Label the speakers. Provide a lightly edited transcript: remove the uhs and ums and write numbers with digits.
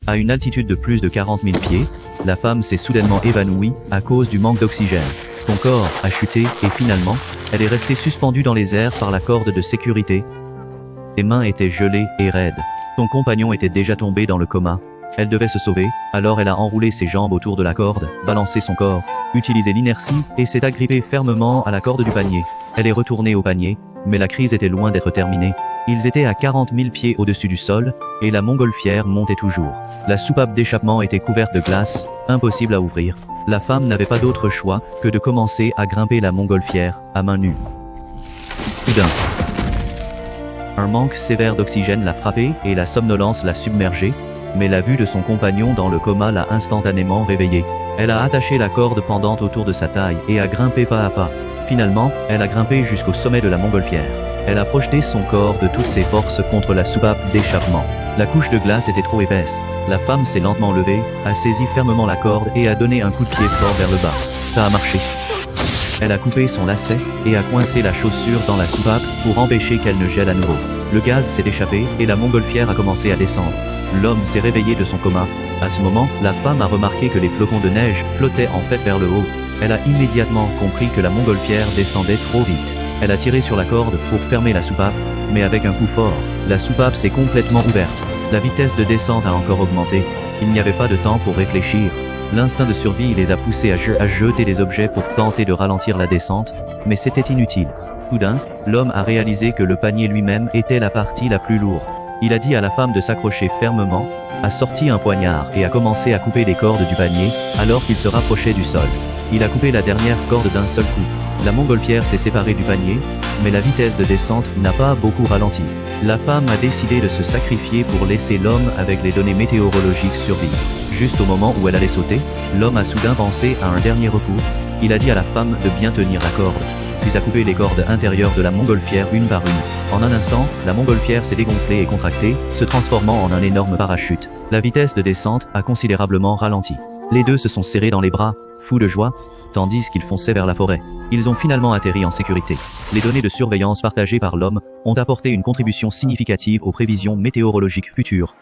Speaker 1: À une altitude de plus de 40 000 pieds, la femme s'est soudainement évanouie à cause du manque d'oxygène. Son corps a chuté et finalement, elle est restée suspendue dans les airs par la corde de sécurité. Ses mains étaient gelées et raides. Son compagnon était déjà tombé dans le coma. Elle devait se sauver, alors elle a enroulé ses jambes autour de la corde, balancé son corps, utilisé l'inertie et s'est agrippée fermement à la corde du panier. Elle est retournée au panier, mais la crise était loin d'être terminée. Ils étaient à 40 000 pieds au-dessus du sol, et la montgolfière montait toujours. La soupape d'échappement était couverte de glace, impossible à ouvrir. La femme n'avait pas d'autre choix que de commencer à grimper la montgolfière, à main nue. Soudain, un manque sévère d'oxygène l'a frappée et la somnolence l'a submergée, mais la vue de son compagnon dans le coma l'a instantanément réveillée. Elle a attaché la corde pendante autour de sa taille et a grimpé pas à pas. Finalement, elle a grimpé jusqu'au sommet de la montgolfière. Elle a projeté son corps de toutes ses forces contre la soupape d'échappement. La couche de glace était trop épaisse. La femme s'est lentement levée, a saisi fermement la corde et a donné un coup de pied fort vers le bas. Ça a marché. Elle a coupé son lacet et a coincé la chaussure dans la soupape pour empêcher qu'elle ne gèle à nouveau. Le gaz s'est échappé et la montgolfière a commencé à descendre. L'homme s'est réveillé de son coma. À ce moment, la femme a remarqué que les flocons de neige flottaient en fait vers le haut. Elle a immédiatement compris que la montgolfière descendait trop vite. Elle a tiré sur la corde pour fermer la soupape, mais avec un coup fort, la soupape s'est complètement ouverte. La vitesse de descente a encore augmenté. Il n'y avait pas de temps pour réfléchir. L'instinct de survie les a poussés à jeter des objets pour tenter de ralentir la descente, mais c'était inutile. Soudain, l'homme a réalisé que le panier lui-même était la partie la plus lourde. Il a dit à la femme de s'accrocher fermement, a sorti un poignard et a commencé à couper les cordes du panier, alors qu'il se rapprochait du sol. Il a coupé la dernière corde d'un seul coup. La montgolfière s'est séparée du panier, mais la vitesse de descente n'a pas beaucoup ralenti. La femme a décidé de se sacrifier pour laisser l'homme avec les données météorologiques survivre. Juste au moment où elle allait sauter, l'homme a soudain pensé à un dernier recours. Il a dit à la femme de bien tenir la corde, puis a coupé les cordes intérieures de la montgolfière une par une. En un instant, la montgolfière s'est dégonflée et contractée, se transformant en un énorme parachute. La vitesse de descente a considérablement ralenti. Les deux se sont serrés dans les bras, fous de joie, tandis qu'ils fonçaient vers la forêt. Ils ont finalement atterri en sécurité. Les données de surveillance partagées par l'homme ont apporté une contribution significative aux prévisions météorologiques futures.